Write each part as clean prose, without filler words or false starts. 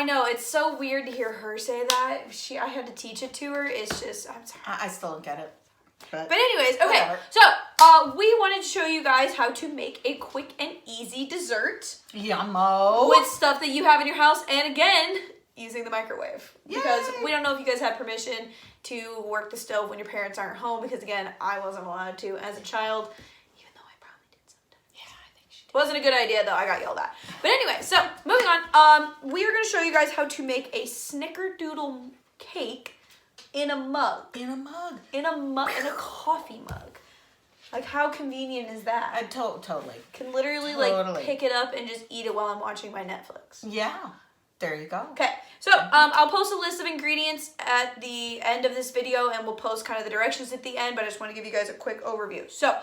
I know. It's so weird to hear her say that. I had to teach it to her. It's just, I'm sorry. I still don't get it. But anyways, okay. Whatever. So, we wanted to show you guys how to make a quick and easy dessert. Yummo. With stuff that you have in your house. And again, using the microwave. Yay. Because we don't know if you guys had permission to work the stove when your parents aren't home. Because again, I wasn't allowed to as a child. Even though I probably did sometimes. Yeah, I think she did. Wasn't a good idea though. I got yelled at. But anyway, so moving on. We are going to show you guys how to make a snickerdoodle cake in a mug. In a mug. In a coffee mug. Like, how convenient is that? Totally. Can literally, like, pick it up and just eat it while I'm watching my Netflix. Yeah. There you go. Okay. So, I'll post a list of ingredients at the end of this video, and we'll post kind of the directions at the end, but I just want to give you guys a quick overview. So,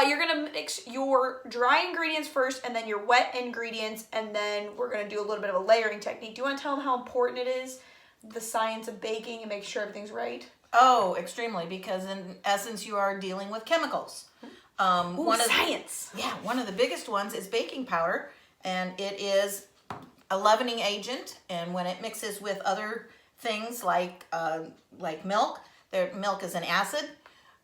you're going to mix your dry ingredients first, and then your wet ingredients, and then we're going to do a little bit of a layering technique. Do you want to tell them how important it is, the science of baking, and make sure everything's right? Oh, extremely, because in essence, you are dealing with chemicals. Science. One of the biggest ones is baking powder, and it is a leavening agent, and when it mixes with other things like milk, milk is an acid,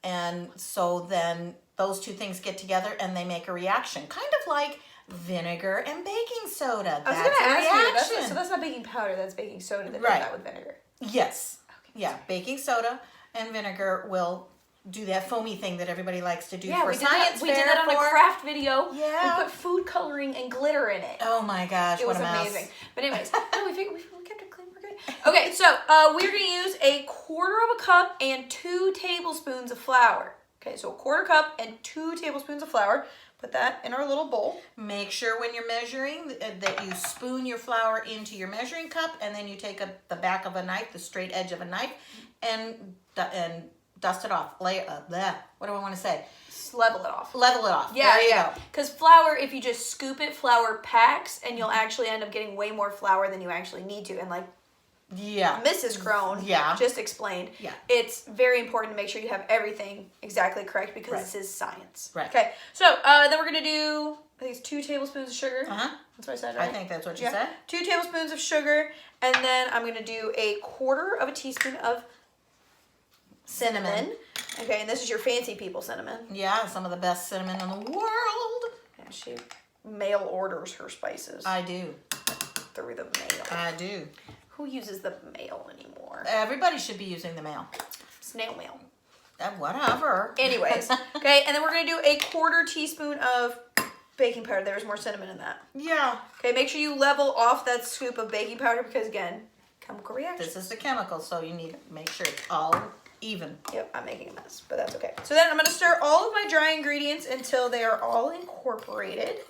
and so then those two things get together and they make a reaction, kind of like vinegar and baking soda. I was going to ask you, so that's not baking powder, that's baking soda that does that with vinegar. Yes. Okay. Yeah, baking soda and vinegar will do that foamy thing that everybody likes to do for science fair. We did that on a craft video. Yeah. We put food coloring and glitter in it. Oh my gosh, it what was a mess. amazing. But anyways, we kept it clean, we're good. Okay, so we're going to use 1/4 cup and 2 tablespoons of flour. Okay, so 1/4 cup and 2 tablespoons of flour. Put that in our little bowl. Make sure when you're measuring that you spoon your flour into your measuring cup, and then you take the back of a knife, the straight edge of a knife, and dust it off. What do I want to say? Just level it off. Level it off. Yeah, there you go. Because flour, if you just scoop it, flour packs, and you'll actually end up getting way more flour than you actually need to. And like Mrs. Crone just explained, it's very important to make sure you have everything exactly correct because this is science. Right. Okay, so then we're going to do, I think it's 2 tablespoons of sugar. Uh-huh. That's what I said, right? I think that's what you said. 2 tablespoons of sugar, and then I'm going to do 1/4 teaspoon of cinnamon. Okay, and this is your fancy people cinnamon. Yeah, some of the best cinnamon in the world. And she mail orders her spices. I do. Through the mail. I do. Who uses the mail anymore? Everybody should be using the mail. Snail mail. Whatever. Anyways, okay, and then we're going to do 1/4 teaspoon of baking powder. There's more cinnamon in that. Yeah. Okay, make sure you level off that scoop of baking powder because, again, chemical reaction. This is the chemical, so you need to make sure it's all even. Yep, I'm making a mess, but that's okay. So then I'm going to stir all of my dry ingredients until they are all incorporated.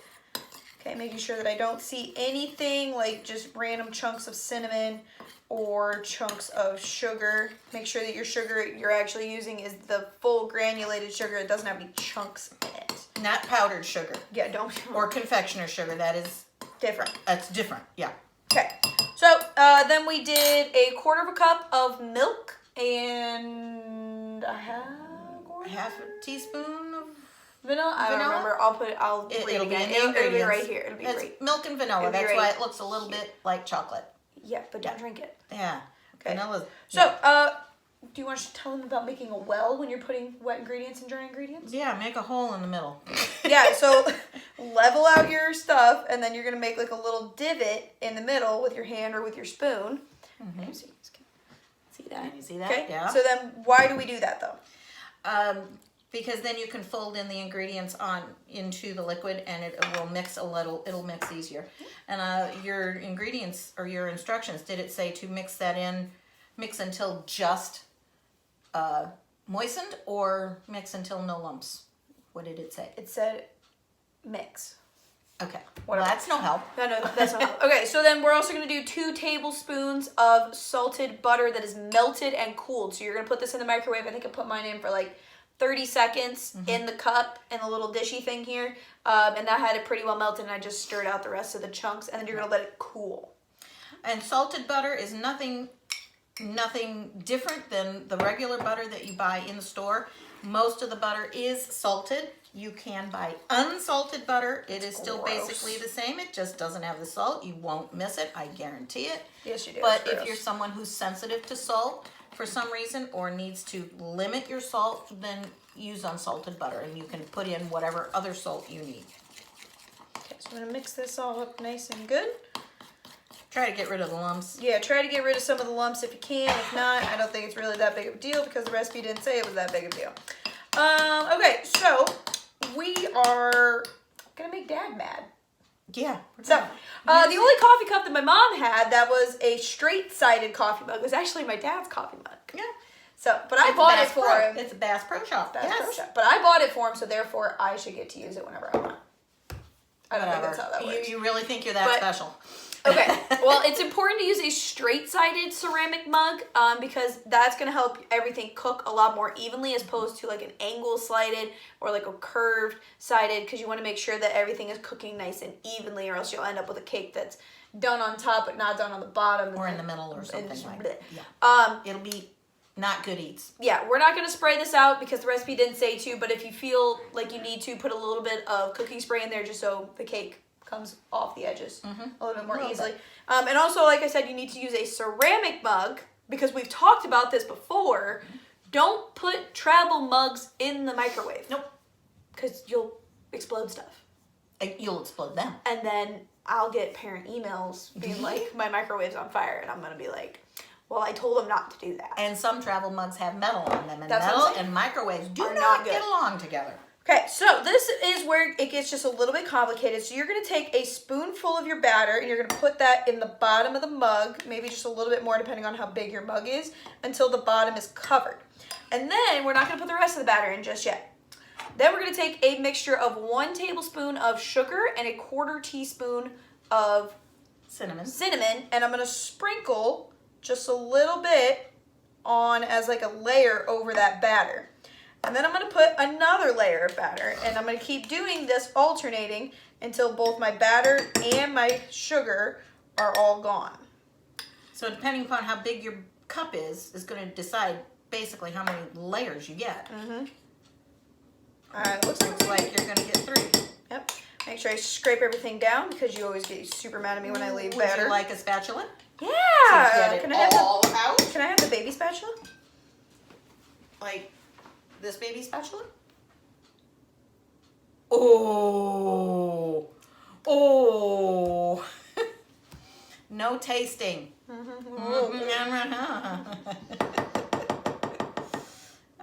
Okay, making sure that I don't see anything like just random chunks of cinnamon or chunks of sugar. Make sure that your sugar you're actually using is the full granulated sugar. It doesn't have any chunks in it. Not powdered sugar. Yeah, don't. Or confectioner sugar. That is different. That's different, yeah. Okay, so then we did 1/4 cup of milk and half a teaspoon of vanilla. I don't remember. I'll read it'll again. Be in the It'll be right here. It'll be it's great. Milk and vanilla. That's why it looks a little bit like chocolate. Yeah, but don't drink it. Yeah. Okay. Vanilla. So, do you want to tell them about making a well when you're putting wet ingredients and dry ingredients? Yeah, make a hole in the middle. Yeah, so level out your stuff, and then you're going to make like a little divot in the middle with your hand or with your spoon. Mm-hmm. See that? Can you see that? Okay. Yeah. So then why do we do that though? Because then you can fold in the ingredients into the liquid, and it will mix a little. It'll mix easier. And your ingredients or your instructions, did it say to mix until just moistened, or mix until no lumps? What did it say? It said mix. Okay. Whatever. Well, that's no help. No, that's not help. Okay, so then we're also going to do 2 tablespoons of salted butter that is melted and cooled. So you're going to put this in the microwave. I think I put mine in for like 30 seconds in the cup in the little dishy thing here. And that had it pretty well melted, and I just stirred out the rest of the chunks, and then you're going to let it cool. And salted butter is nothing different than the regular butter that you buy in the store. Most of the butter is salted, You can buy unsalted butter. It is still gross. basically the same. It just doesn't have the salt. You won't miss it. I guarantee it. Yes, you do. But It's if gross. you're someone who's sensitive to salt for some reason or needs to limit your salt, then use unsalted butter, and you can put in whatever other salt you need. Okay, so I'm gonna mix this all up nice and good. Try to get rid of the lumps. Yeah, try to get rid of some of the lumps if you can. If not, I don't think it's really that big of a deal because the recipe didn't say it was that big of a deal. Okay, so we are gonna make Dad mad. Yeah. So, the only coffee cup that my mom had that was a straight-sided coffee mug was actually my dad's coffee mug. Yeah. So, but I bought it for him. It's a Bass Pro Shop. Bass Pro Yes. Shop. But I bought it for him, so therefore I should get to use it whenever I want. I don't think that's how that works. You really think you're that But- special? Okay, well, it's important to use a straight-sided ceramic mug because that's going to help everything cook a lot more evenly as opposed to like an angle-sided or like a curved-sided, because you want to make sure that everything is cooking nice and evenly, or else you'll end up with a cake that's done on top but not done on the bottom. Or in the middle or something just like bleh. that. Yeah. It'll be not good eats. Yeah, we're not going to spray this out because the recipe didn't say to, but if you feel like you need to, put a little bit of cooking spray in there just so the cake comes off the edges a little bit more easily. And also, like I said, you need to use a ceramic mug because we've talked about this before. Don't put travel mugs in the microwave. Nope. Because you'll explode stuff. You'll explode them. And then I'll get parent emails being like, my microwave's on fire. And I'm going to be like, well, I told them not to do that. And some travel mugs have metal on them, and That's what I'm metal saying. and microwaves do Are not not get good. along together. Okay, so this is where it gets just a little bit complicated. So you're going to take a spoonful of your batter and you're going to put that in the bottom of the mug, maybe just a little bit more depending on how big your mug is, until the bottom is covered. And then we're not going to put the rest of the batter in just yet. Then we're going to take a mixture of 1 tablespoon of sugar and a 1/4 teaspoon of Cinnamon. and I'm going to sprinkle just a little bit on as like a layer over that batter. And then I'm going to put another layer of batter, and I'm going to keep doing this alternating until both my batter and my sugar are all gone. So depending upon how big your cup is going to decide basically how many layers you get. Looks Looks like you're going to get 3. Yep. Make sure I scrape everything down because you always get super mad at me when I leave Would batter. you like a spatula? Yeah. To get it Can I have all out? Can I have the baby spatula? Like this baby spatula? Oh. Oh. No tasting.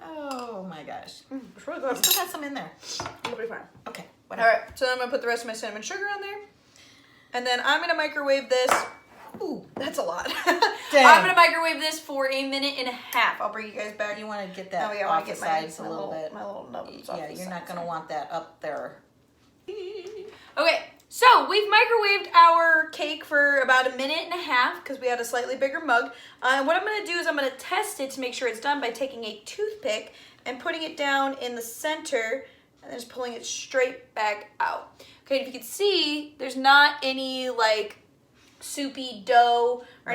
Oh my gosh. It's really good. Still got some in there. It'll be fine. Okay, All whatever. right. So then I'm gonna put the rest of my cinnamon sugar on there, and then I'm gonna microwave this. Ooh, that's a lot. Dang. I'm gonna microwave this for 1.5 minutes. I'll bring you guys back. You want to get Oh, that yeah, I wanna off the get my sides a little little bit. My little nubs off Yeah, the you're not sides. going to want that up there. Okay, so we've microwaved our cake for about 1.5 minutes because we had a slightly bigger mug. And what I'm going to do is I'm going to test it to make sure it's done by taking a toothpick and putting it down in the center and then just pulling it straight back out. Okay, if you can see, there's not any like soupy dough or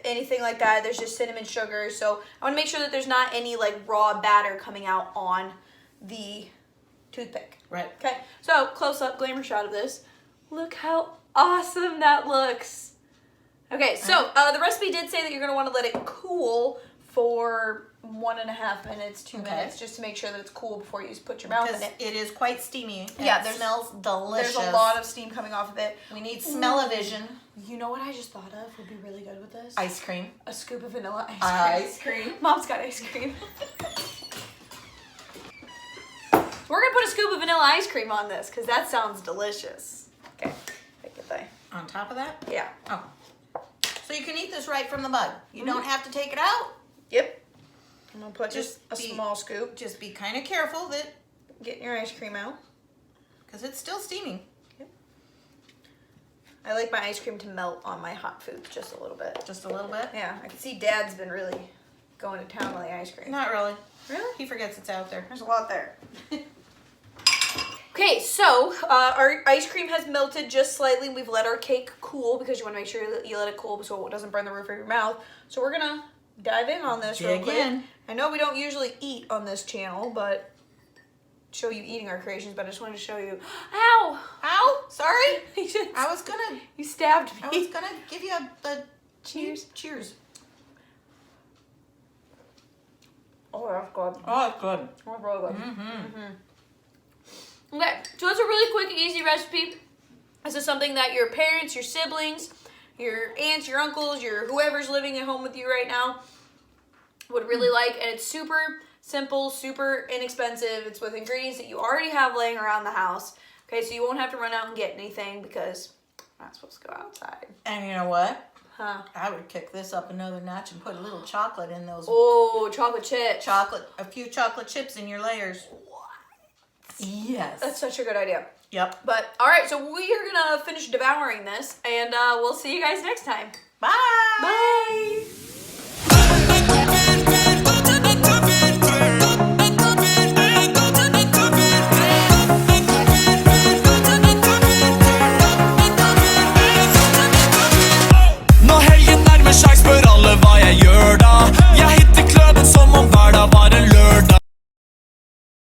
anything like that. There's just cinnamon sugar. So I want to make sure that there's not any like raw batter coming out on the toothpick. Right. Okay, so close up glamour shot of this. Look how awesome that looks. Okay, so the recipe did say that you're going to want to let it cool for 1.5 minutes, 2 minutes, just to make sure that it's cool before you put your mouth in Because it. it is quite steamy. And Yeah, it there's- smells delicious. There's a lot of steam coming off of it. We need smell-o-vision. You know what I just thought of would be really good with this? Ice cream. A scoop of vanilla ice cream. Ice cream. Mom's got ice cream. We're going to put a scoop of vanilla ice cream on this because that sounds delicious. Okay, I get that. On top of that? Yeah. Oh. So you can eat this right from the mug. You don't have to take it out. Yep. I'm going to put just Just a be- small scoop. Just be kind of careful that, Getting your ice cream out. because it's still steaming. I like my ice cream to melt on my hot food just a little bit. Just a little bit. Yeah, I can see Dad's been really going to town on the ice cream. Not really. Really? He forgets it's out there. There's a lot there. Okay, so our ice cream has melted just slightly. We've let our cake cool because you want to make sure that you let it cool so it doesn't burn the roof of your mouth. So we're going to dive in on this real Dig quick. in. I know we don't usually eat on this channel, but show you eating our creations, but I just wanted to show you. Ow! Ow! Sorry. You just- I was gonna you stabbed me. I was gonna give you a Cheers. Cheers. Oh, that's good. Oh, it's good. That's really good. Mm-hmm. Okay, so it's a really quick, easy recipe. This is something that your parents, your siblings, your aunts, your uncles, your whoever's living at home with you right now would really like, and it's super simple, super inexpensive. It's with ingredients that you already have laying around the house. Okay, so you won't have to run out and get anything because I'm not supposed to go outside. And you know what? Huh? I would kick this up another notch and put a little chocolate in those Oh, chocolate chips. a few chocolate chips in your layers. Yes. That's such a good idea. Yep. But all right, so we are gonna finish devouring this, and we'll see you guys next time. Bye. Bye.